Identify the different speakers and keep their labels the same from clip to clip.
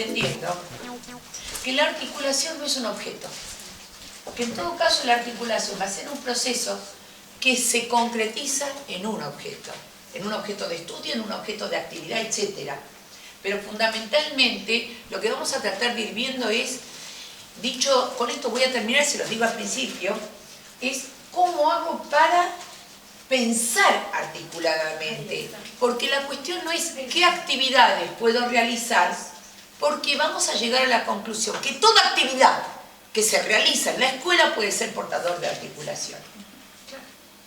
Speaker 1: aprendiendo que la articulación no es un objeto. Que en todo caso la articulación va a ser un proceso que se concretiza en un objeto de estudio, en un objeto de actividad, etc. Pero fundamentalmente lo que vamos a tratar de ir viendo es, dicho, con esto voy a terminar, se los digo al principio, es cómo hago para pensar articuladamente. Porque la cuestión no es qué actividades puedo realizar, porque vamos a llegar a la conclusión que toda actividad que se realiza en la escuela puede ser portador de articulación.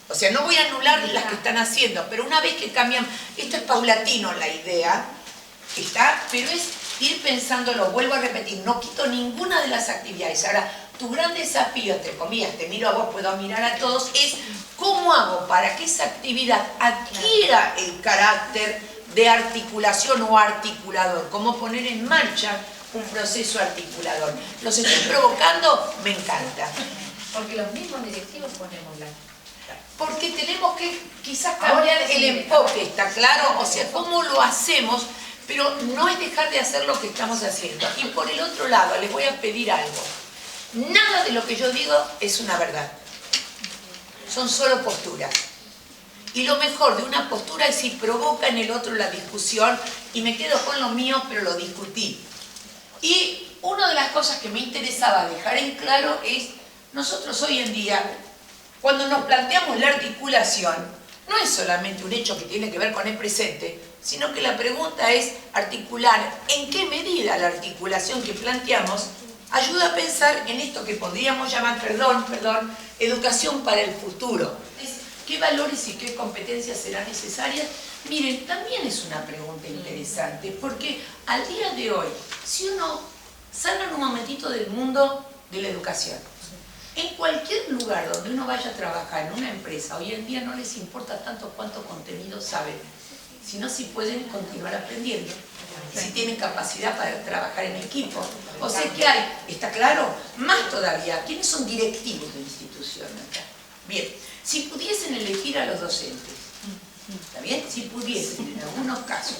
Speaker 1: O sea, no voy a anular las que están haciendo, pero una vez que cambian, esto es paulatino la idea, pero es ir pensándolo, vuelvo a repetir, no quito ninguna de las actividades. Ahora, tu gran desafío, entre comillas, te miro a vos, puedo mirar a todos, es cómo hago para que esa actividad adquiera el carácter de articulación o articulador, cómo poner en marcha un proceso articulador. ¿Los estoy provocando? Me encanta.
Speaker 2: Porque los mismos directivos ponemos la...
Speaker 1: Porque tenemos que quizás cambiar el enfoque, ¿está claro? O sea, cómo lo hacemos, pero no es dejar de hacer lo que estamos haciendo. Y por el otro lado, les voy a pedir algo. Nada de lo que yo digo es una verdad. Son solo posturas. Y lo mejor de una postura es si provoca en el otro la discusión, y me quedo con lo mío, pero lo discutí. Y una de las cosas que me interesaba dejar en claro es, nosotros hoy en día, cuando nos planteamos la articulación, no es solamente un hecho que tiene que ver con el presente, sino que la pregunta es articular en qué medida la articulación que planteamos ayuda a pensar en esto que podríamos llamar, educación para el futuro. ¿Qué valores y qué competencias serán necesarias? Miren, también es una pregunta interesante, porque al día de hoy, si uno salga un momentito del mundo de la educación, en cualquier lugar donde uno vaya a trabajar, en una empresa, hoy en día no les importa tanto cuánto contenido saben, sino si pueden continuar aprendiendo, si tienen capacidad para trabajar en equipo. O sea que hay, ¿está claro? Más todavía, ¿quiénes son directivos de institución acá? Bien, si pudiesen elegir a los docentes, ¿está bien? Si pudiesen, en algunos casos,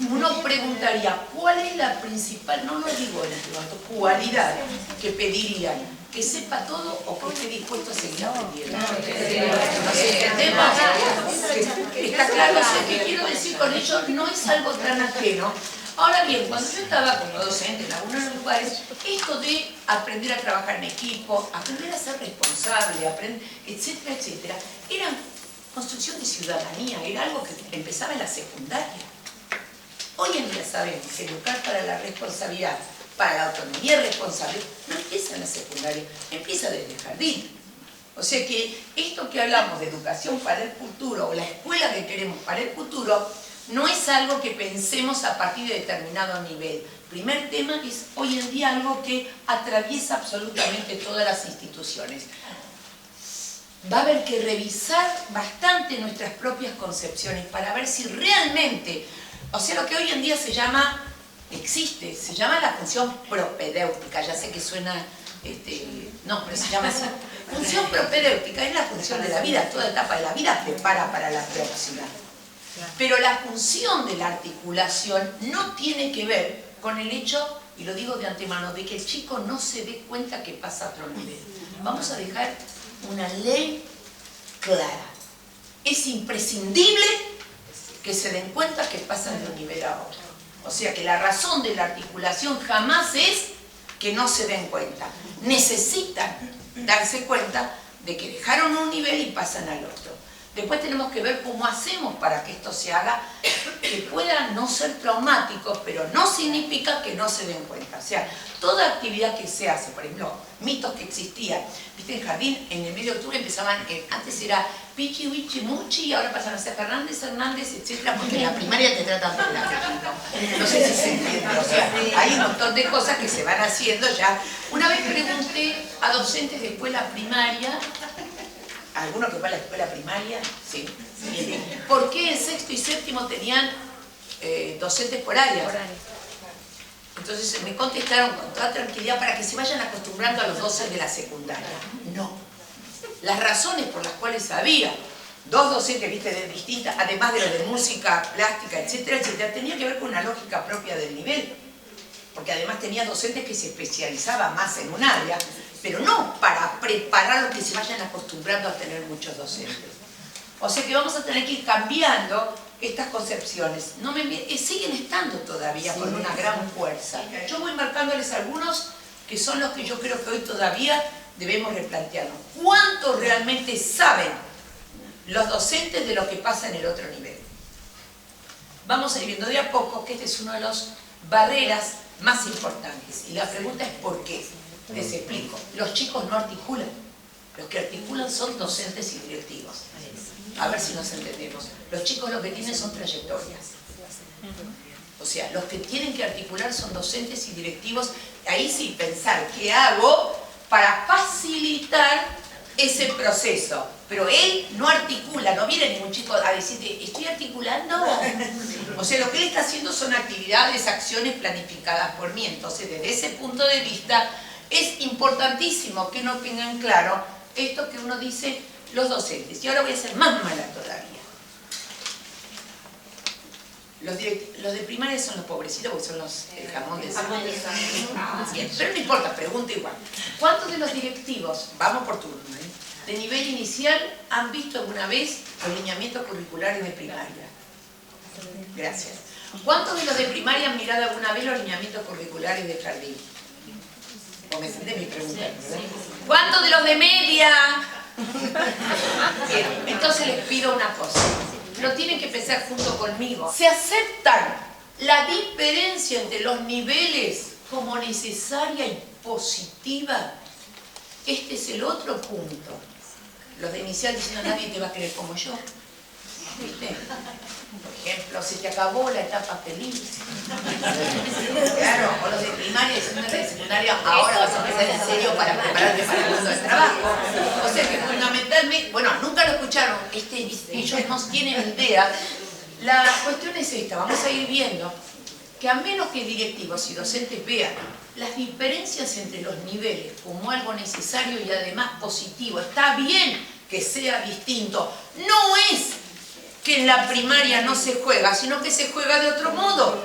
Speaker 1: uno preguntaría, ¿cuál es la principal, no lo digo en este momento, cualidad que pedirían? ¿Que sepa todo o que esté dispuesto a seguir aprendiendo? ¿Nos entendemos? ¿Está claro? O sea, ¿qué quiero decir con ello? No es algo tan ajeno. Ahora bien, cuando yo estaba como docente en algunos lugares, esto de aprender a trabajar en equipo, aprender a ser responsable, etcétera, etcétera, era construcción de ciudadanía, era algo que empezaba en la secundaria. Hoy en día sabemos que educar para la responsabilidad, para la autonomía responsable, no empieza en la secundaria, empieza desde el jardín. O sea que esto que hablamos de educación para el futuro, o la escuela que queremos para el futuro, no es algo que pensemos a partir de determinado nivel. Primer tema es hoy en día algo que atraviesa absolutamente todas las instituciones. Va a haber que revisar bastante nuestras propias concepciones para ver si realmente, o sea, lo que hoy en día se llama, se llama la función propedéutica, ya sé que suena, no, pero se llama así. Función propedéutica es la función de la vida, toda etapa de la vida prepara para la próxima. Pero la función de la articulación no tiene que ver con el hecho, y lo digo de antemano, de que el chico no se dé cuenta que pasa a otro nivel. Vamos a dejar una ley clara. Es imprescindible que se den cuenta que pasan de un nivel a otro. O sea que la razón de la articulación jamás es que no se den cuenta. Necesitan darse cuenta de que dejaron un nivel y pasan al otro. Después tenemos que ver cómo hacemos para que esto se haga, que pueda no ser traumático, pero no significa que no se den cuenta. O sea, toda actividad que se hace, por ejemplo, mitos que existían, viste, en jardín, en el mes de octubre empezaban, antes era Pichi, Wichi, Muchi, y ahora pasan a ser Fernández, Hernández, etcétera, porque en la primaria te tratan por el apellido. No sé si se entiende, o sea, hay un montón de cosas que se van haciendo ya. Una vez pregunté a docentes de escuela primaria, ¿alguno que va a la escuela primaria? Sí. Bien. ¿Por qué en sexto y séptimo tenían docentes por áreas? Entonces me contestaron con toda tranquilidad para que se vayan acostumbrando a los docentes de la secundaria. No. Las razones por las cuales había dos docentes, viste, de distintas, además de los de música, plástica, etcétera, etcétera, tenía que ver con una lógica propia del nivel. porque además tenía docentes que se especializaban más en un área, pero no para preparar a los que se vayan acostumbrando a tener muchos docentes. O sea que vamos a tener que ir cambiando estas concepciones. Siguen estando todavía con una gran fuerza. Yo voy marcándoles algunos que son los que yo creo que hoy todavía debemos replantearnos. ¿Cuánto realmente saben los docentes de lo que pasa en el otro nivel? Vamos a ir viendo de a poco que este es uno de las barreras más importantes. Y la pregunta es ¿por qué? Les explico. Los chicos no articulan. Los que articulan son docentes y directivos. A ver si nos entendemos. Los chicos lo que tienen son trayectorias. O sea, los que tienen que articular son docentes y directivos. Ahí sí, pensar qué hago para facilitar ese proceso. Pero él no articula, no viene ningún chico a decirte, ¿estoy articulando? O sea, lo que él está haciendo son actividades, acciones planificadas por mí. Entonces, desde ese punto de vista, es importantísimo que uno tenga en claro esto que uno dice los docentes. Y ahora voy a ser más mala todavía. Los de primaria son los pobrecitos porque son el jamón de sangre. Bien, pero no importa, pregunta igual. ¿Cuántos de los directivos, vamos por turno, de nivel inicial han visto alguna vez los lineamientos curriculares de primaria? Gracias. ¿Cuántos de los de primaria han mirado alguna vez los lineamientos curriculares de jardín? ¿O me entendés mi pregunta? ¿Cuántos de los de media? Bien, entonces les pido una cosa. Lo tienen que pensar junto conmigo. ¿Se aceptan la diferencia entre los niveles como necesaria y positiva? Este es el otro punto. Los de inicial diciendo nadie te va a querer como yo. ¿Viste? Por ejemplo, se te acabó la etapa feliz. Claro, o los de primaria diciendo la de secundaria, ahora vas a empezar en serio para prepararte para el mundo del trabajo. O sea que fundamentalmente, bueno, nunca lo escucharon, ellos no tienen idea. La cuestión es esta, vamos a ir viendo que a menos que directivos y docentes vean las diferencias entre los niveles como algo necesario y además positivo, está bien que sea distinto, no es que en la primaria no se juega, sino que se juega de otro modo.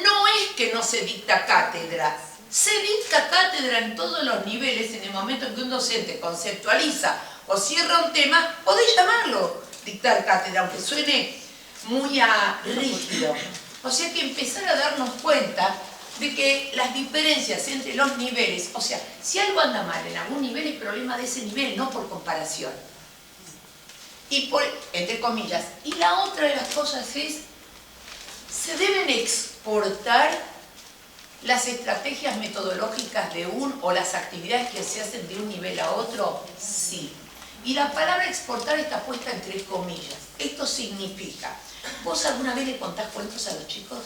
Speaker 1: No es que no se dicta cátedra, se dicta cátedra en todos los niveles. En el momento en que un docente conceptualiza o cierra un tema, podéis llamarlo dictar cátedra, aunque suene muy rígido. O sea que empezar a darnos cuenta de que las diferencias entre los niveles, o sea, si algo anda mal en algún nivel, es problema de ese nivel, no por comparación. Y por, entre comillas, y la otra de las cosas es, ¿se deben exportar las estrategias metodológicas de o las actividades que se hacen de un nivel a otro? Sí. Y la palabra exportar está puesta entre comillas. Esto significa, ¿vos alguna vez le contás cuentos a los chicos?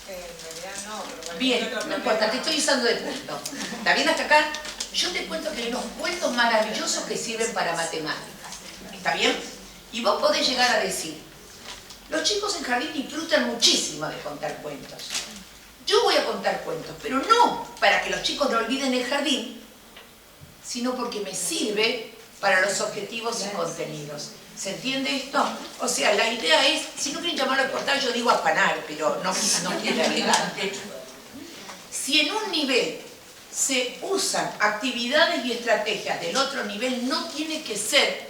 Speaker 3: En realidad no, pero
Speaker 1: bien, no importa, te estoy usando de punto. ¿Está bien hasta acá? Yo te cuento que hay unos cuentos maravillosos que sirven para matemáticas. ¿Está bien? Y vos podés llegar a decir, los chicos en jardín disfrutan muchísimo de contar cuentos. Yo voy a contar cuentos, pero no para que los chicos no olviden el jardín, sino porque me sirve para los objetivos y contenidos. ¿Se entiende esto? O sea, la idea es, si no quieren llamarlo a exportar, yo digo afanar, pero no quiero elegante. Si en un nivel se usan actividades y estrategias del otro nivel, no tiene que ser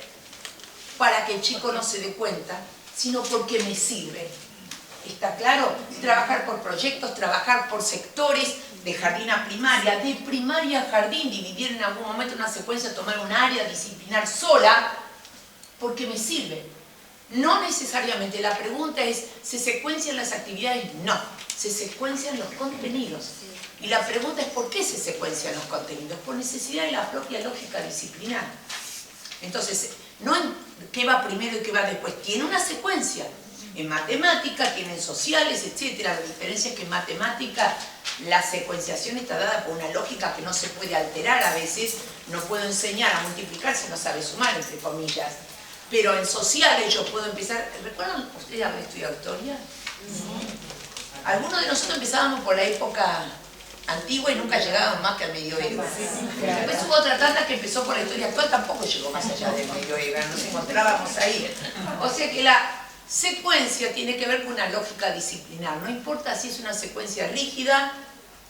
Speaker 1: para que el chico no se dé cuenta, sino porque me sirve. ¿Está claro? Trabajar por proyectos, trabajar por sectores, de jardín a primaria, de primaria a jardín, dividir en algún momento una secuencia, tomar un área, disciplinar sola, porque me sirve. No necesariamente, la pregunta es, ¿se secuencian las actividades? No, se secuencian los contenidos. Y la pregunta es, ¿por qué se secuencian los contenidos? Por necesidad de la propia lógica disciplinar. Entonces, no en qué va primero y qué va después, tiene una secuencia. En matemática, tienen sociales, etc. La diferencia es que en matemática la secuenciación está dada por una lógica que no se puede alterar a veces. No puedo enseñar a multiplicar si no sabe sumar, entre comillas. Pero en sociales yo puedo empezar... ¿Recuerdan ustedes haber estudiado historia? Algunos de nosotros empezábamos por la época antigua y nunca llegábamos más que al medioevo. Después hubo otra tanda que empezó por la historia actual, tampoco llegó más allá del medioevo, nos encontrábamos ahí. O sea que Secuencia tiene que ver con una lógica disciplinar. No importa si es una secuencia rígida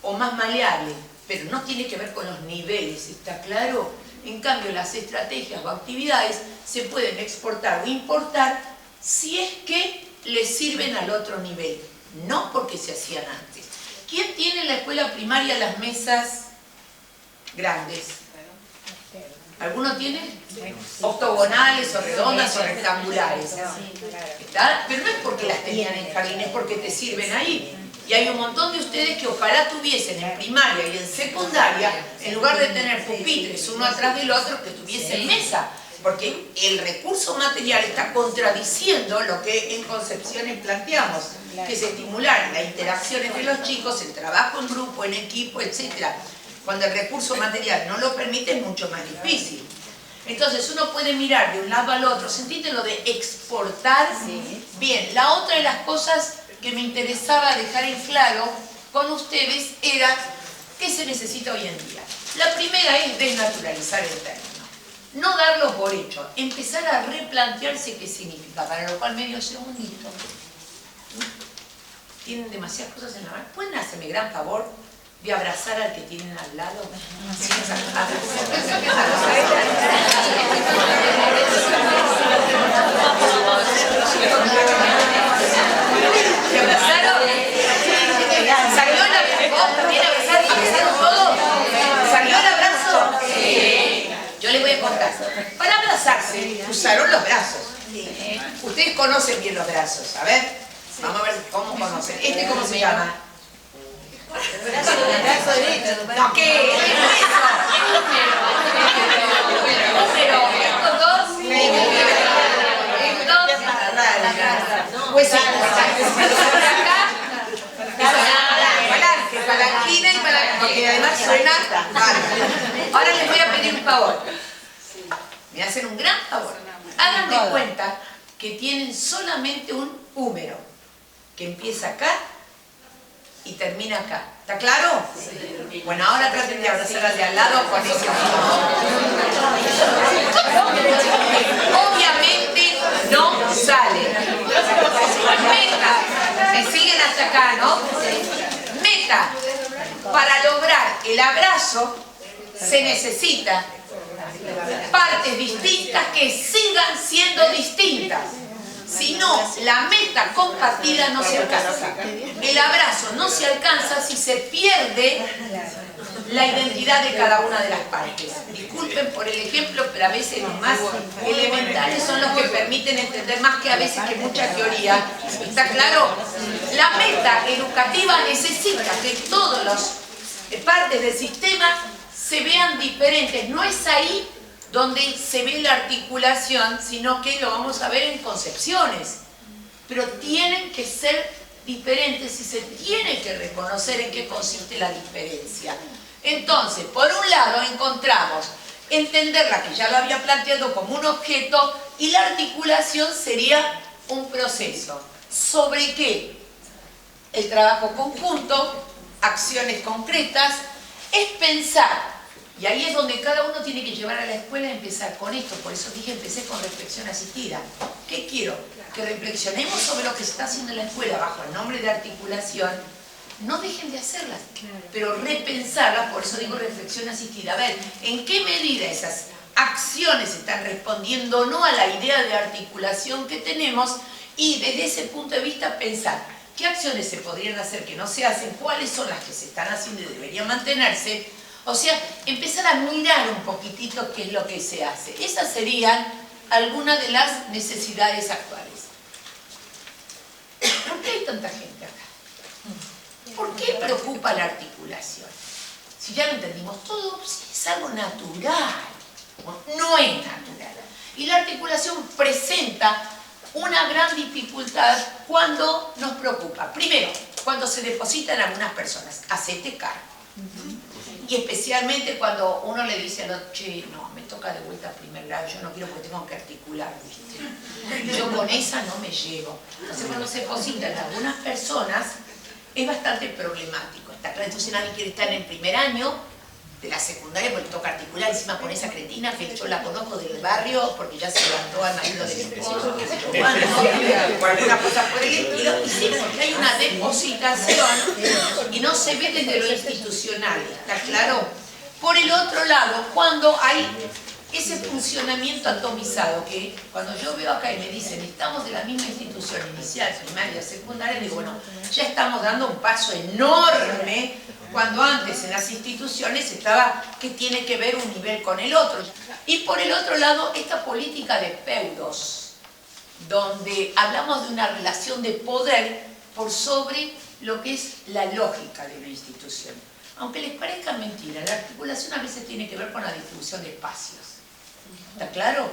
Speaker 1: o más maleable, pero no tiene que ver con los niveles, ¿está claro? En cambio, las estrategias o actividades se pueden exportar o importar si es que le sirven al otro nivel, no porque se hacían antes. ¿Quién tiene en la escuela primaria las mesas grandes? ¿Alguno tiene? Octogonales o redondas o rectangulares. ¿Está? Pero no es porque las tenían en jardín, es porque te sirven ahí. Y hay un montón de ustedes que ojalá tuviesen en primaria y en secundaria, en lugar de tener pupitres uno atrás del otro, que tuviesen mesa. Porque el recurso material está contradiciendo lo que en Concepciones planteamos, que es estimular la interacción entre los chicos, el trabajo en grupo, en equipo, etc. Cuando el recurso material no lo permite es mucho más difícil. Entonces uno puede mirar de un lado al otro, ¿sentiste lo de exportar? Bien, la otra de las cosas que me interesaba dejar en claro con ustedes era qué se necesita hoy en día. La primera es desnaturalizar el término. No darlo por hecho, empezar a replantearse qué significa, para lo cual medio segundito. Tienen demasiadas cosas en la mano. ¿Pueden hacerme gran favor de abrazar al que tienen al lado? Sí, ¿te abrazaron? ¿Salió el abrazo? ¿También abrazaron todos? ¿Salió el abrazo? Sí. Yo les voy a contar. Para abrazarse, usaron los brazos. Ustedes conocen bien los brazos. A ver, vamos a ver cómo conocen. ¿Este cómo se llama? No, ¿qué? ¿Qué es eso? Número. ¿Estos dos? ¿Estos? Pues sí. Palangina y palangina. Porque además suena. Ahora les voy a pedir un favor. Me hacen un gran favor. Hagan de cuenta que tienen solamente un húmero que empieza acá y termina acá. ¿Está claro? Sí. Bueno, ahora traten de abrazar al de al lado con ese mismo. Obviamente no sale. Meta. Me siguen hasta acá, ¿no? Meta. Para lograr el abrazo se necesita partes distintas que sigan siendo distintas. Si no, la meta compartida no se alcanza. El abrazo no se alcanza si se pierde la identidad de cada una de las partes. Disculpen por el ejemplo, pero a veces los más elementales son los que permiten entender más que a veces que mucha teoría. ¿Está claro? La meta educativa necesita que todas las partes del sistema se vean diferentes. No es ahí donde se ve la articulación, sino que lo vamos a ver en concepciones. Pero tienen que ser diferentes y se tiene que reconocer en qué consiste la diferencia. Entonces, por un lado encontramos entenderla, que ya lo había planteado, como un objeto, y la articulación sería un proceso. ¿Sobre qué? El trabajo conjunto, acciones concretas, es pensar. Y ahí es donde cada uno tiene que llevar a la escuela a empezar con esto. Por eso dije, empecé con reflexión asistida. ¿Qué quiero? Que reflexionemos sobre lo que se está haciendo en la escuela bajo el nombre de articulación. No dejen de hacerlas, pero repensarlas, por eso digo reflexión asistida. A ver, ¿en qué medida esas acciones están respondiendo o no a la idea de articulación que tenemos? Y desde ese punto de vista pensar, ¿qué acciones se podrían hacer que no se hacen? ¿Cuáles son las que se están haciendo y deberían mantenerse? O sea, empezar a mirar un poquitito qué es lo que se hace. Esas serían algunas de las necesidades actuales. ¿Por qué hay tanta gente acá? ¿Por qué preocupa la articulación? Si ya lo entendimos todo, sí, es algo natural. No es natural. Y la articulación presenta una gran dificultad cuando nos preocupa. Primero, cuando se deposita en algunas personas. Hacete cargo. Y especialmente cuando uno le dice al otro, che, no, me toca de vuelta a primer grado, yo no quiero porque tengo que articular, ¿viste? Yo con esa no me llevo. Entonces cuando se deposita en algunas personas, es bastante problemático, ¿está claro? Entonces nadie quiere estar en el primer año de la secundaria porque toca articular encima con esa cretina que yo la conozco del barrio porque ya se levantó al marido de mi esposo, que se una cosa por el estilo, y sí, porque hay una depositación y no se ve desde lo institucional, ¿está claro? Por el otro lado, cuando hay ese funcionamiento atomizado, que cuando yo veo acá y me dicen estamos de la misma institución inicial, primaria, secundaria, digo, bueno, ya estamos dando un paso enorme cuando antes en las instituciones estaba que tiene que ver un nivel con el otro. Y por el otro lado, esta política de feudos, donde hablamos de una relación de poder por sobre lo que es la lógica de una institución. Aunque les parezca mentira, la articulación a veces tiene que ver con la distribución de espacios. ¿Está claro?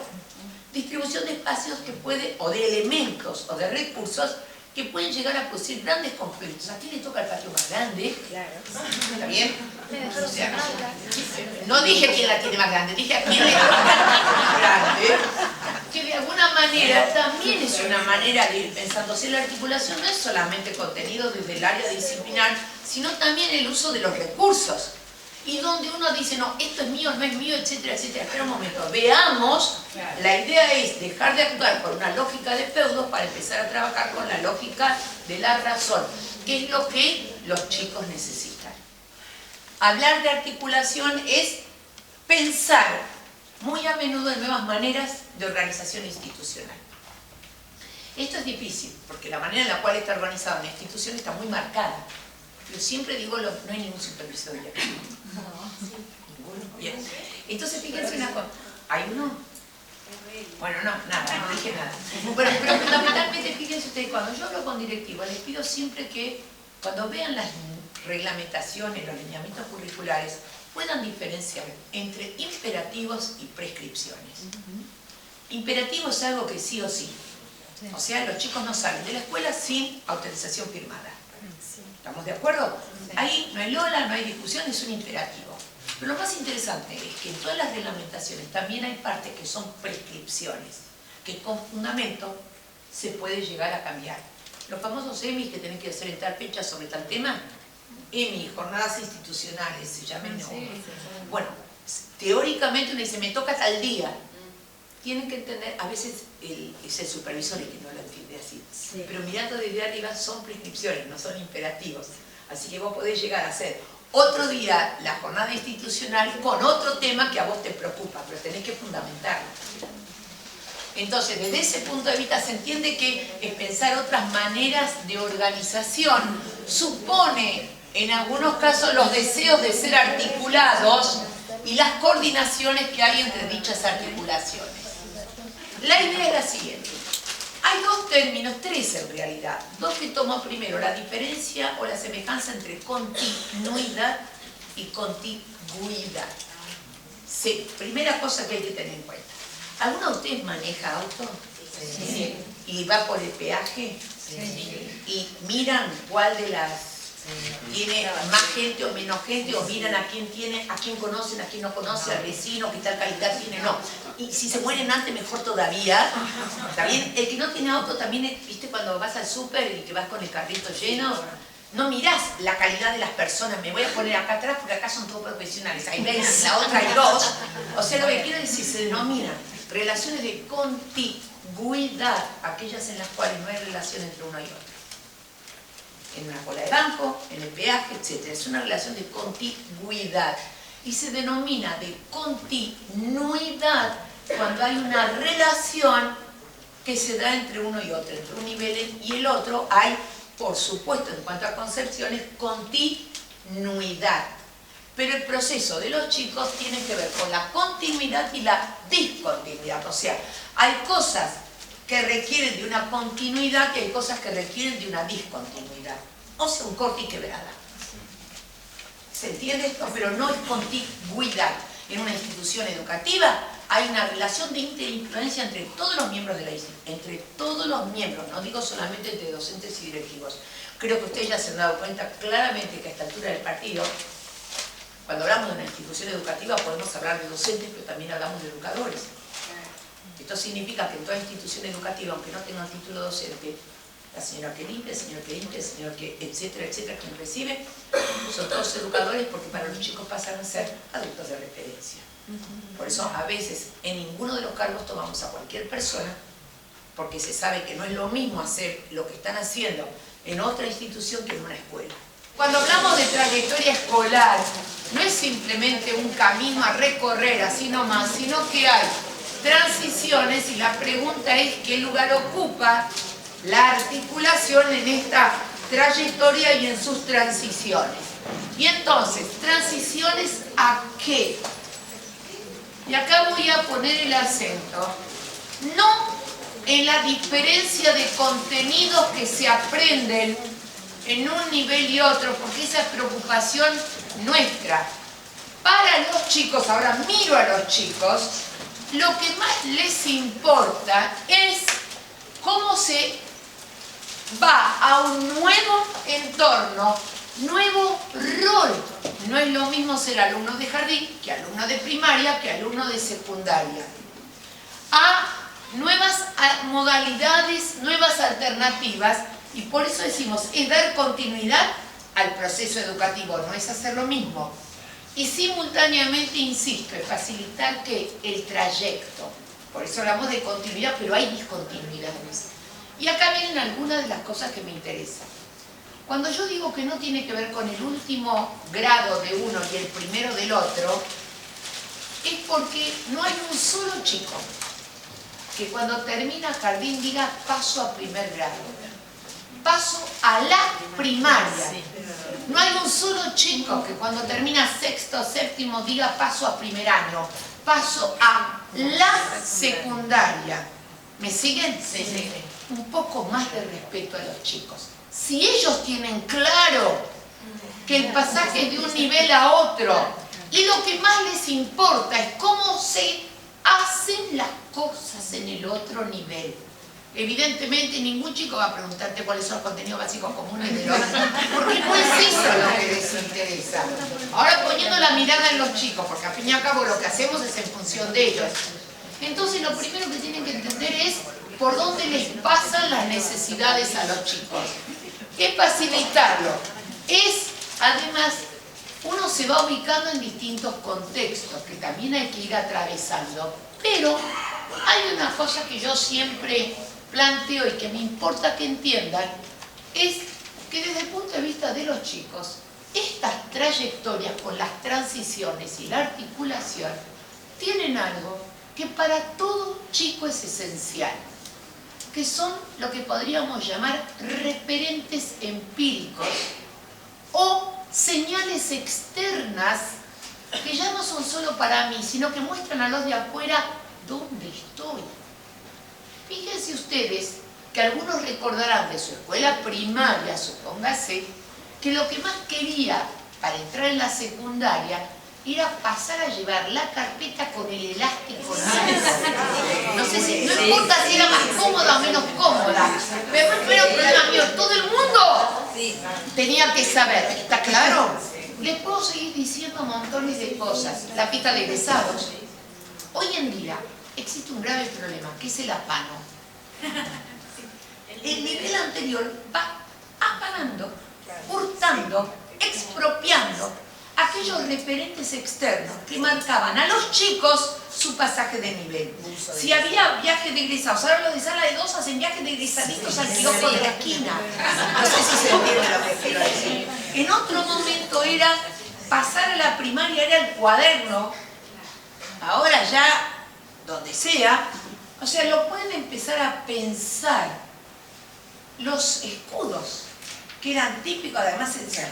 Speaker 1: Distribución de espacios que puede, o de elementos, o de recursos, que pueden llegar a producir grandes conflictos. ¿A quién le toca el patio más grande?
Speaker 3: Claro.
Speaker 1: ¿Está bien? O sea, no dije quién la tiene más grande, dije a quién le toca el patio más grande. Que de alguna manera también es una manera de ir pensando. Si la articulación no es solamente contenido desde el área disciplinar, sino también el uso de los recursos. Y donde uno dice, no, esto es mío, no es mío, etcétera, etcétera. Espera un momento, veamos, la idea es dejar de actuar por una lógica de feudos para empezar a trabajar con la lógica de la razón, que es lo que los chicos necesitan. Hablar de articulación es pensar muy a menudo en nuevas maneras de organización institucional. Esto es difícil, porque la manera en la cual está organizada una institución está muy marcada. Yo siempre digo, no hay ningún supervisor de Bien. Entonces, fíjense una cosa. ¿Hay uno? Bueno, no, nada, no dije nada. Bueno, pero fundamentalmente, fíjense ustedes, cuando yo hablo con directivos, les pido siempre que, cuando vean las reglamentaciones, los lineamientos curriculares, puedan diferenciar entre imperativos y prescripciones. Imperativo es algo que sí o sí. O sea, los chicos no salen de la escuela sin autorización firmada. ¿Estamos de acuerdo? Ahí no hay lola, no hay discusión, es un imperativo. Pero lo más interesante es que en todas las reglamentaciones también hay partes que son prescripciones, que con fundamento se puede llegar a cambiar. Los famosos EMI que tienen que hacer en tal fecha sobre tal tema, EMI, jornadas institucionales, se llaman. Bueno, teóricamente uno dice, me toca tal día. Tienen que entender, a veces es el supervisor el que no lo entiende así, pero mirando desde arriba son prescripciones, no son imperativos. Así que vos podés llegar a hacer otro día la jornada institucional con otro tema que a vos te preocupa, pero tenés que fundamentarlo. Entonces, desde ese punto de vista se entiende que pensar otras maneras de organización supone, en algunos casos, los deseos de ser articulados y las coordinaciones que hay entre dichas articulaciones. La idea es la siguiente. Hay dos términos, tres en realidad. Dos que tomo primero, la diferencia o la semejanza entre continuidad y contigüidad. Sí, primera cosa que hay que tener en cuenta. ¿Alguno de ustedes maneja auto? Sí. ¿Y va por el peaje? Sí. ¿Y miran cuál de las tiene más gente o menos gente, o miran a quién tiene, a quién conocen, a quién no conoce, al vecino, qué tal calidad tiene? No. Y si se mueren antes, mejor todavía. ¿Está bien? El que no tiene auto también, ¿viste? Cuando vas al súper y que vas con el carrito lleno, no mirás la calidad de las personas. Me voy a poner acá atrás porque acá son todos profesionales. Hay 20, la otra hay 2. O sea, lo que quiero decir, se denominan relaciones de contigüidad, aquellas en las cuales no hay relación entre uno y otro. En una cola de banco, en el peaje, etc. Es una relación de contigüidad. Y se denomina de continuidad cuando hay una relación que se da entre uno y otro. Entre un nivel y el otro hay, por supuesto, en cuanto a concepciones, continuidad. Pero el proceso de los chicos tiene que ver con la continuidad y la discontinuidad. O sea, hay cosas que requieren de una continuidad y hay cosas que requieren de una discontinuidad. O sea, un corte y quebrada. ¿Se entiende esto? Pero no es contigüidad. En una institución educativa hay una relación de interinfluencia entre todos los miembros de la institución. Entre todos los miembros, no digo solamente entre docentes y directivos. Creo que ustedes ya se han dado cuenta claramente que a esta altura del partido, cuando hablamos de una institución educativa podemos hablar de docentes, pero también hablamos de educadores. Esto significa que en toda institución educativa, aunque no tenga un título docente, la señora que limpia, el señor que limpia, el señor que, etcétera, etcétera, que nos recibe, son todos educadores porque para los chicos pasan a ser adultos de referencia. Por eso a veces en ninguno de los cargos tomamos a cualquier persona, porque se sabe que no es lo mismo hacer lo que están haciendo en otra institución que en una escuela. Cuando hablamos de trayectoria escolar, no es simplemente un camino a recorrer así nomás, sino que hay transiciones y la pregunta es qué lugar ocupa la articulación en esta trayectoria y en sus transiciones. Y entonces, ¿transiciones a qué? Y acá voy a poner el acento, no en la diferencia de contenidos que se aprenden en un nivel y otro, porque esa es preocupación nuestra. Para los chicos, ahora miro a los chicos, lo que más les importa es cómo se va a un nuevo entorno, nuevo rol. No es lo mismo ser alumno de jardín que alumno de primaria que alumno de secundaria. A nuevas modalidades, nuevas alternativas, y por eso decimos, es dar continuidad al proceso educativo, no es hacer lo mismo. Y simultáneamente, insisto, es facilitar que el trayecto. Por eso hablamos de continuidad, pero hay discontinuidades. Y acá vienen algunas de las cosas que me interesan. Cuando yo digo que no tiene que ver con el último grado de uno y el primero del otro, es porque no hay un solo chico que cuando termina jardín diga paso a primer grado, paso a la primaria. No hay un solo chico que cuando termina sexto o séptimo diga paso a primer año, paso a la secundaria. ¿Me siguen? Sí. Un poco más de respeto a los chicos. Si ellos tienen claro que el pasaje es de un nivel a otro y lo que más les importa es cómo se hacen las cosas en el otro nivel. Evidentemente ningún chico va a preguntarte cuáles son los contenidos básicos comunes del otro, porque no es eso lo que les interesa. Ahora poniendo la mirada en los chicos, porque al fin y al cabo lo que hacemos es en función de ellos. Entonces lo primero que tienen que entender es por dónde les pasan las necesidades a los chicos. Es facilitarlo. Es, además, uno se va ubicando en distintos contextos que también hay que ir atravesando. Pero hay una cosa que yo siempre planteo y que me importa que entiendan, es que desde el punto de vista de los chicos, estas trayectorias con las transiciones y la articulación tienen algo que para todo chico es esencial, que son lo que podríamos llamar referentes empíricos o señales externas que ya no son solo para mí, sino que muestran a los de afuera dónde estoy. Fíjense ustedes que algunos recordarán de su escuela primaria, supóngase, que lo que más quería para entrar en la secundaria era pasar a llevar la carpeta con el elástico largo. No sé si, no importa si era más cómoda o menos cómoda, pero no era un problema mío, todo el mundo tenía que saber, ¿está claro? Les puedo seguir diciendo montones de cosas. La pista de egresados. Hoy en día existe un grave problema, que es el apano. El nivel anterior va apanando, hurtando, expropiando aquellos referentes externos que marcaban a los chicos su pasaje de nivel. Si había viaje de egresados, ahora los de sala de 2 hacen viajes de egresaditos al kiosco de la esquina. No sé si se entiende lo que quiero decir. En otro momento era pasar a la primaria, era el cuaderno. Ahora ya, donde sea, o sea, lo pueden empezar a pensar. Los escudos, que eran típicos, además,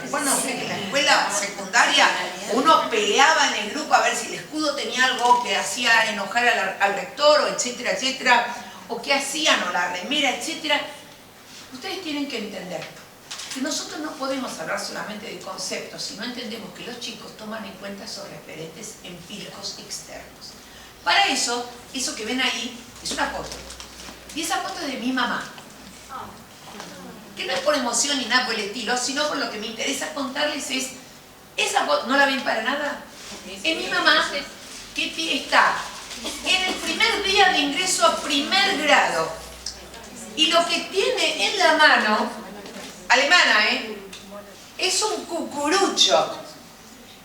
Speaker 1: bueno, en la escuela secundaria uno peleaba en el grupo a ver si el escudo tenía algo que hacía enojar al rector, o etcétera, etcétera, o qué hacían, o la remera, etcétera. Ustedes tienen que entender que nosotros no podemos hablar solamente de conceptos, si no entendemos que los chicos toman en cuenta esos referentes empíricos externos. Para eso que ven ahí es una foto. Y esa foto es de mi mamá. Que no es por emoción ni nada por el estilo, sino por lo que me interesa contarles es, esa foto, ¿no la ven para nada? Es mi mamá que está en el primer día de ingreso a primer grado. Y lo que tiene en la mano, alemana, es un cucurucho.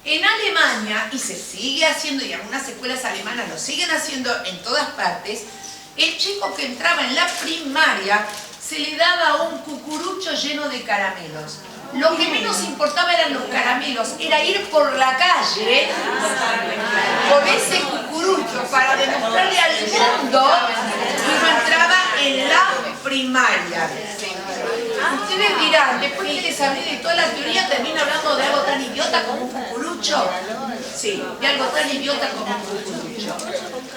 Speaker 1: En Alemania, y se sigue haciendo, y algunas escuelas alemanas lo siguen haciendo en todas partes, el chico que entraba en la primaria se le daba un cucurucho lleno de caramelos. Lo que menos importaba eran los caramelos, era ir por la calle con ese cucurucho para demostrarle al mundo que uno entraba en la primaria. Ustedes dirán, después que les hablé de toda la teoría, termino hablando de algo tan idiota como un cucurucho. Sí, de algo tan idiota como un cucurucho.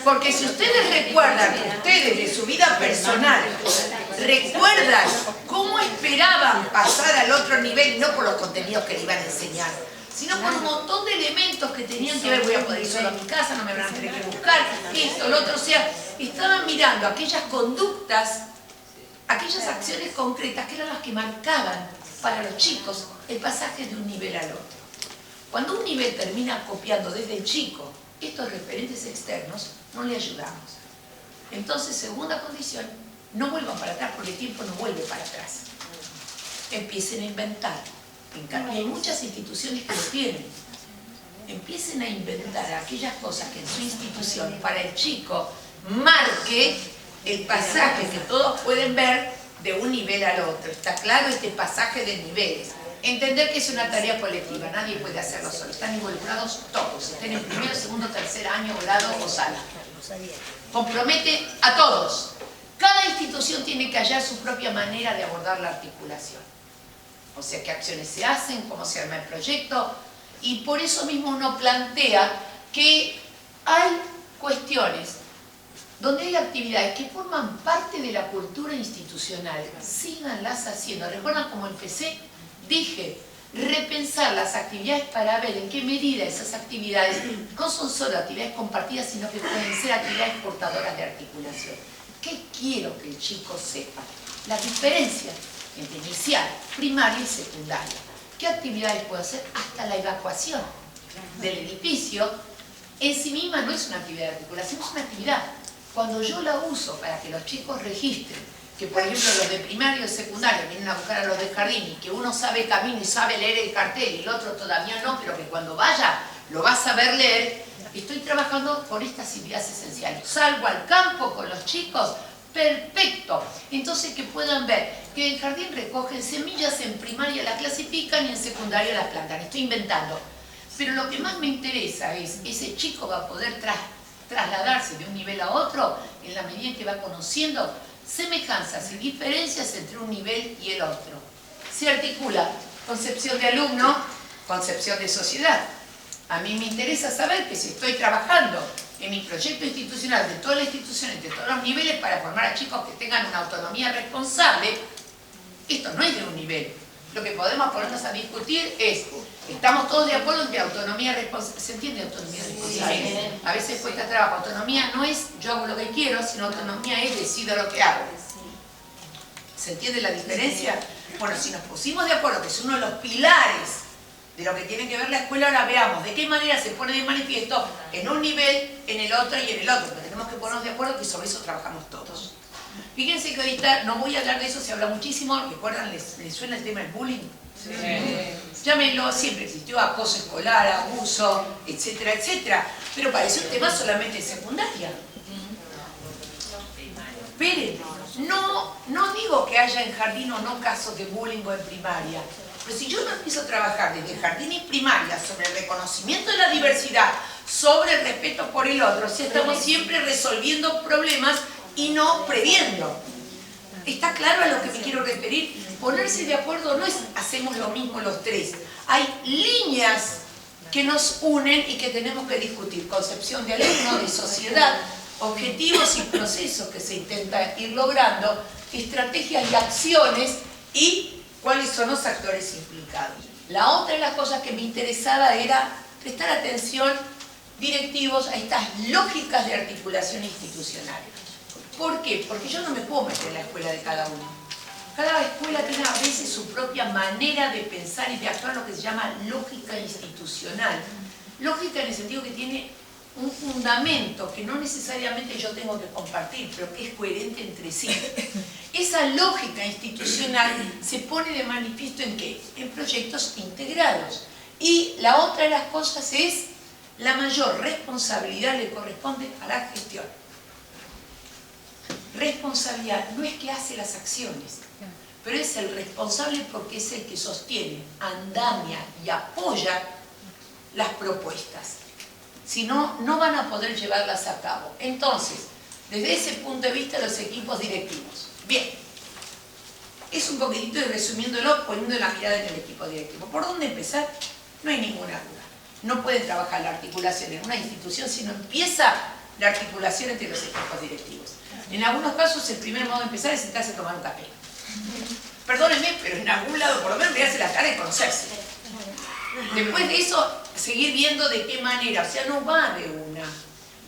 Speaker 1: Porque si ustedes recuerdan, ustedes de su vida personal, recuerdan cómo esperaban pasar al otro nivel, no por los contenidos que le iban a enseñar, sino por un montón de elementos que tenían que ver, voy a poder ir solo a mi casa, no me van a tener que buscar, esto, lo otro, o sea, estaban mirando aquellas conductas, aquellas acciones concretas que eran las que marcaban para los chicos el pasaje de un nivel al otro. Cuando un nivel termina copiando desde el chico estos referentes externos, no le ayudamos. Entonces, segunda condición, no vuelvan para atrás porque el tiempo no vuelve para atrás. Empiecen a inventar. En cambio, hay muchas instituciones que lo tienen. Empiecen a inventar aquellas cosas que en su institución para el chico marque el pasaje que todos pueden ver de un nivel al otro. Está claro este pasaje de niveles. Entender que es una tarea colectiva, nadie puede hacerlo solo. Están involucrados todos, estén en primero, segundo, tercer año, grado o sala. Compromete a todos. Cada institución tiene que hallar su propia manera de abordar la articulación. O sea, qué acciones se hacen, cómo se arma el proyecto. Y por eso mismo uno plantea que hay cuestiones donde hay actividades que forman parte de la cultura institucional. Síganlas haciendo. ¿Recuerdan cómo empecé? Dije, repensar las actividades para ver en qué medida esas actividades no son solo actividades compartidas, sino que pueden ser actividades portadoras de articulación. ¿Qué quiero que el chico sepa? La diferencia entre inicial, primaria y secundaria. ¿Qué actividades puedo hacer? Hasta la evacuación del edificio en sí misma no es una actividad de articulación, es una actividad. Cuando yo la uso para que los chicos registren que, por ejemplo, los de primario y secundario vienen a buscar a los de jardín y que uno sabe camino y sabe leer el cartel y el otro todavía no, pero que cuando vaya lo va a saber leer, estoy trabajando con estas ideas esenciales. Salgo al campo con los chicos, perfecto. Entonces que puedan ver que en jardín recogen semillas, en primaria las clasifican y en secundaria las plantan. Estoy inventando. Pero lo que más me interesa es, ese chico va a poder trasladarse de un nivel a otro en la medida en que va conociendo semejanzas y diferencias entre un nivel y el otro. Se articula concepción de alumno, concepción de sociedad. A mí me interesa saber que si estoy trabajando en mi proyecto institucional de toda la institución, de todos los niveles, para formar a chicos que tengan una autonomía responsable, esto no es de un nivel. Lo que podemos ponernos a discutir es, ¿estamos todos de acuerdo en que autonomía responsable? ¿Se entiende autonomía responsable? Sí. A veces cuesta trabajo. Autonomía no es yo hago lo que quiero, sino autonomía es decido lo que hago. ¿Se entiende la diferencia? Bueno, si nos pusimos de acuerdo que es uno de los pilares de lo que tiene que ver la escuela, ahora veamos de qué manera se pone de manifiesto en un nivel, en el otro y en el otro. Pero tenemos que ponernos de acuerdo que sobre eso trabajamos todos. Fíjense que ahorita no voy a hablar de eso, se habla muchísimo. ¿Recuerdan? ¿Les suena el tema del bullying? Sí. Llámenlo, siempre existió acoso escolar, abuso, etcétera, etcétera. Pero parece un tema solamente en secundaria. Esperen, no digo que haya en jardín o no casos de bullying o en primaria. Pero si yo no empiezo a trabajar desde jardín y primaria sobre el reconocimiento de la diversidad, sobre el respeto por el otro, o sea, estamos siempre resolviendo problemas y no previendo. ¿Está claro a lo que me quiero referir? Ponerse de acuerdo no es hacemos lo mismo los tres. Hay líneas que nos unen y que tenemos que discutir. Concepción de alumno, de sociedad, objetivos y procesos que se intenta ir logrando, estrategias y acciones y cuáles son los actores implicados. La otra de las cosas que me interesaba era prestar atención, directivos, a estas lógicas de articulación institucional. ¿Por qué? Porque yo no me puedo meter en la escuela de cada uno. Cada escuela tiene a veces su propia manera de pensar y de actuar, lo que se llama lógica institucional. Lógica en el sentido que tiene un fundamento que no necesariamente yo tengo que compartir, pero que es coherente entre sí. Esa lógica institucional se pone de manifiesto ¿en qué? En proyectos integrados. Y la otra de las cosas es la mayor responsabilidad le corresponde a la gestión. Responsabilidad no es que hace las acciones, pero es el responsable porque es el que sostiene, andamia y apoya las propuestas. Si no, no van a poder llevarlas a cabo. Entonces, desde ese punto de vista, los equipos directivos. Bien, es un poquitito y resumiéndolo, poniendo la mirada en el equipo directivo. ¿Por dónde empezar? No hay ninguna duda. No puede trabajar la articulación en una institución si no empieza la articulación entre los equipos directivos. En algunos casos, el primer modo de empezar es sentarse a tomar un café. Perdónenme, pero en algún lado, por lo menos, mirarse la cara y conocerse. Después de eso, seguir viendo de qué manera, o sea, no va de una.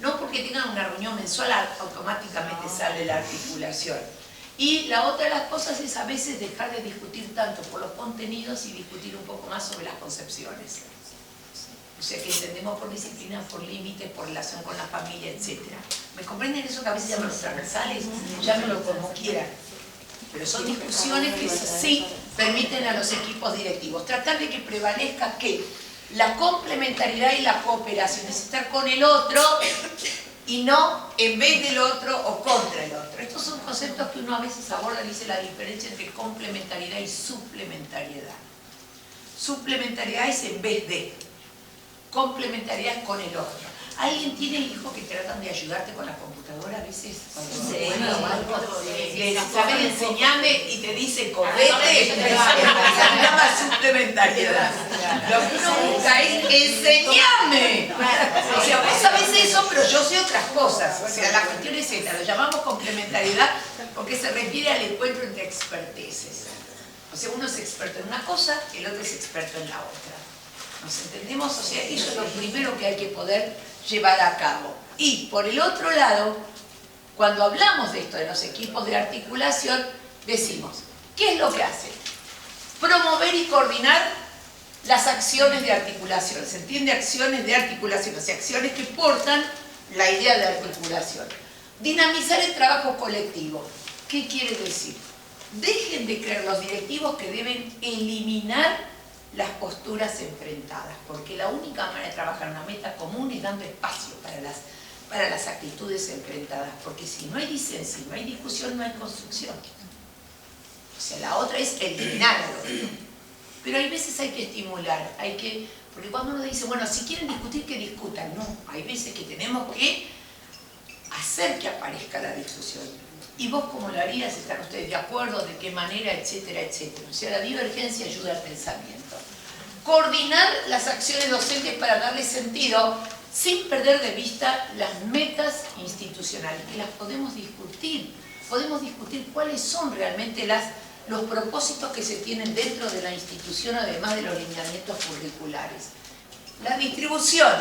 Speaker 1: No porque tengan una reunión mensual, automáticamente sale la articulación. Y la otra de las cosas es a veces dejar de discutir tanto por los contenidos y discutir un poco más sobre las concepciones. O sea, que entendemos por disciplina, por límites, por relación con la familia, etc. ¿Me comprenden eso que a veces llaman los transversales? Llámenlo como quieran. Pero son discusiones que sí permiten a los equipos directivos. Tratar de que prevalezca ¿qué? La complementariedad y la cooperación. Es estar con el otro y no en vez del otro o contra el otro. Estos son conceptos que uno a veces aborda y dice la diferencia entre complementariedad y suplementariedad. Suplementariedad es en vez de. Complementariedad con el otro. ¿Alguien tiene hijos que tratan de ayudarte con la computadora a veces? Le saben enseñarme y te dice correte, se llama suplementariedad. Lo que uno busca es enseñarme. O sea, vos sabés eso, pero yo sé otras cosas. O sea, la cuestión es esta, lo llamamos complementariedad porque se refiere al encuentro entre experteces. O sea, uno es experto en una cosa, el otro es experto en la otra. ¿Nos entendemos? O sea, eso es lo primero que hay que poder llevar a cabo. Y por el otro lado, cuando hablamos de esto de los equipos de articulación, decimos, ¿qué es lo que hacen? Promover y coordinar las acciones de articulación. ¿Se entiende? Acciones de articulación, o sea, acciones que portan la idea de articulación. Dinamizar el trabajo colectivo. ¿Qué quiere decir? Dejen de creer los directivos que deben eliminar las posturas enfrentadas, porque la única manera de trabajar una meta común es dando espacio para las actitudes enfrentadas, porque si no hay disenso, no hay discusión, no hay construcción. O sea, la otra es eliminar al otro. Pero hay veces hay que estimular, porque cuando uno dice, bueno, si quieren discutir, que discutan. No, hay veces que tenemos que hacer que aparezca la discusión. ¿Y vos cómo lo harías? ¿Están ustedes de acuerdo? ¿De qué manera? Etcétera, etcétera. O sea, la divergencia ayuda al pensamiento. Coordinar las acciones docentes para darle sentido sin perder de vista las metas institucionales, que las podemos discutir. Podemos discutir cuáles son realmente los propósitos que se tienen dentro de la institución, además de los lineamientos curriculares. La distribución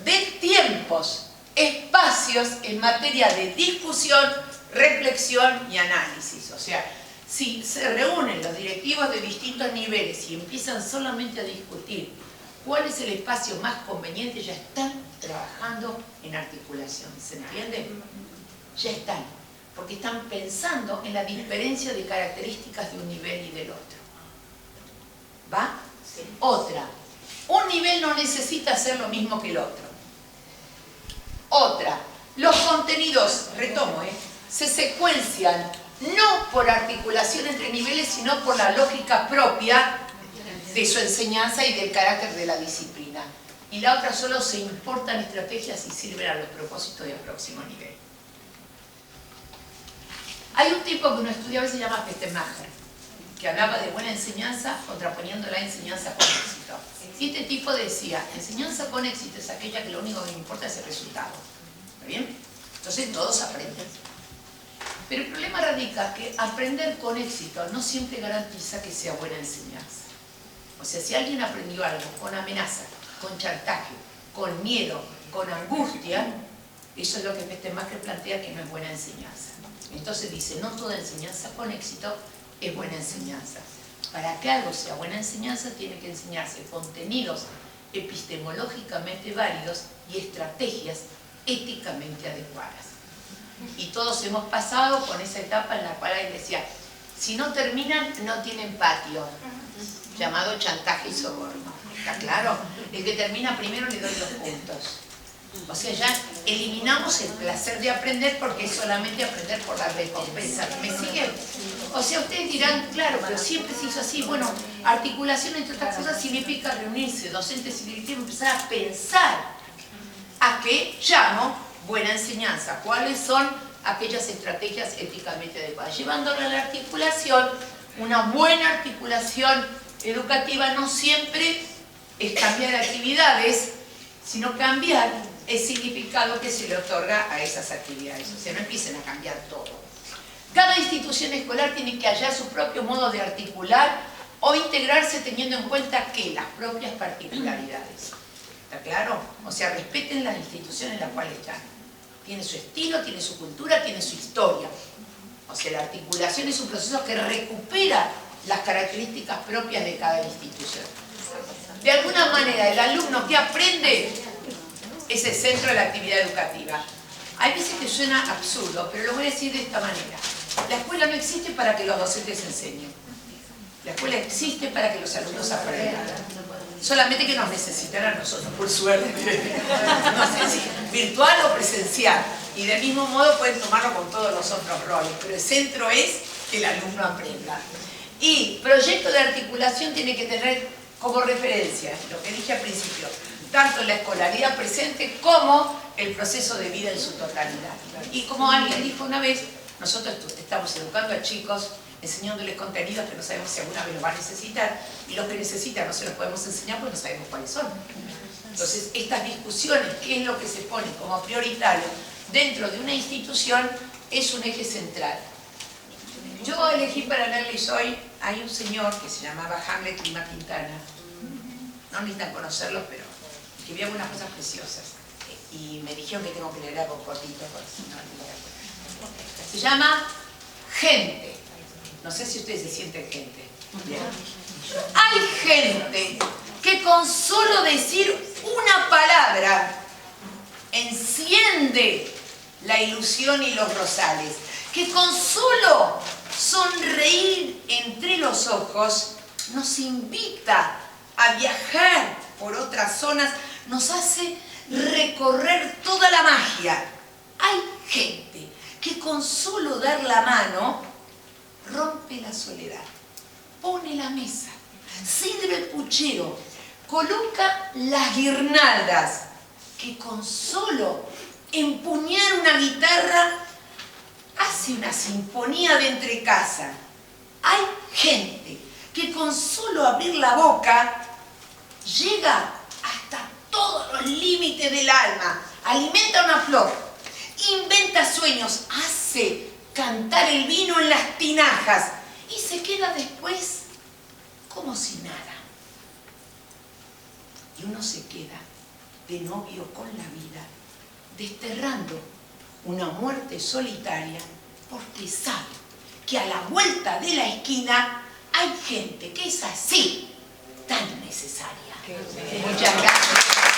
Speaker 1: de tiempos, espacios en materia de discusión, reflexión y análisis. O sea, si se reúnen los directivos de distintos niveles y empiezan solamente a discutir cuál es el espacio más conveniente, ya están trabajando en articulación. ¿Se entiende? Ya están. Porque están pensando en la diferencia de características de un nivel y del otro. ¿Va? Sí. Otra. Un nivel no necesita ser lo mismo que el otro. Otra. Los contenidos, retomo, se secuencian no por articulación entre niveles, sino por la lógica propia de su enseñanza y del carácter de la disciplina. Y la otra, solo se importan estrategias y sirven a los propósitos del próximo nivel. Hay un tipo que uno estudia a veces se llama Festemacher, que hablaba de buena enseñanza contraponiendo la enseñanza con éxito. Y este tipo decía, enseñanza con éxito es aquella que lo único que me importa es el resultado. ¿Está bien? Entonces todos aprenden. Pero el problema radica que aprender con éxito no siempre garantiza que sea buena enseñanza. O sea, si alguien aprendió algo con amenaza, con chantaje, con miedo, con angustia, eso es lo que Festemacher plantea que no es buena enseñanza. Entonces dice, no toda enseñanza con éxito es buena enseñanza. Para que algo sea buena enseñanza tiene que enseñarse contenidos epistemológicamente válidos y estrategias éticamente adecuadas. Y todos hemos pasado con esa etapa en la cual alguien decía, si no terminan, no tienen patio, llamado chantaje y soborno. ¿Está claro? El que termina primero le doy los puntos. O sea, ya eliminamos el placer de aprender porque es solamente aprender por la recompensa. ¿Me siguen? O sea, ustedes dirán, claro, pero siempre se hizo así. Bueno, articulación entre otras cosas significa reunirse, docentes y directivos, empezar a pensar a qué llamo buena enseñanza. ¿Cuáles son aquellas estrategias éticamente adecuadas? Llevándolo a la articulación, una buena articulación educativa no siempre es cambiar actividades, sino cambiar el significado que se le otorga a esas actividades. O sea, no empiecen a cambiar todo. Cada institución escolar tiene que hallar su propio modo de articular o integrarse teniendo en cuenta que las propias particularidades. ¿Está claro? O sea, respeten las instituciones en las cuales están. Tiene su estilo, tiene su cultura, tiene su historia. O sea, la articulación es un proceso que recupera las características propias de cada institución. De alguna manera, el alumno que aprende es el centro de la actividad educativa. Hay veces que suena absurdo, pero lo voy a decir de esta manera. La escuela no existe para que los docentes enseñen. La escuela existe para que los alumnos aprendan. Solamente que nos necesitan a nosotros, por suerte. No sé si virtual o presencial. Y del mismo modo pueden tomarlo con todos los otros roles. Pero el centro es que el alumno aprenda. Y proyecto de articulación tiene que tener como referencia, lo que dije al principio, tanto la escolaridad presente como el proceso de vida en su totalidad. Y como alguien dijo una vez, nosotros estamos educando a chicos, enseñándoles contenidos que no sabemos si alguna vez los van a necesitar, y los que necesitan no se los podemos enseñar porque no sabemos cuáles son. Entonces, estas discusiones, qué es lo que se pone como prioritario dentro de una institución, es un eje central. Yo elegí para leerles hoy, hay un señor que se llamaba Hamlet Lima Quintana, no necesitan conocerlo, pero escribía algunas cosas preciosas, y me dijeron que tengo que leer algo cortito, porque si no, se llama Gente. No sé si ustedes se sienten gente. Bien. Hay gente que con solo decir una palabra enciende la ilusión y los rosales, que con solo sonreír entre los ojos nos invita a viajar por otras zonas, nos hace recorrer toda la magia. Hay gente que con solo dar la mano rompe la soledad, pone la mesa, sirve el puchero, coloca las guirnaldas, que con solo empuñar una guitarra hace una sinfonía de entrecasa. Hay gente que con solo abrir la boca llega hasta todos los límites del alma, alimenta una flor, inventa sueños, hace cantar el vino en las tinajas y se queda después como si nada. Y uno se queda de novio con la vida, desterrando una muerte solitaria porque sabe que a la vuelta de la esquina hay gente que es así, tan necesaria. Muchas gracias.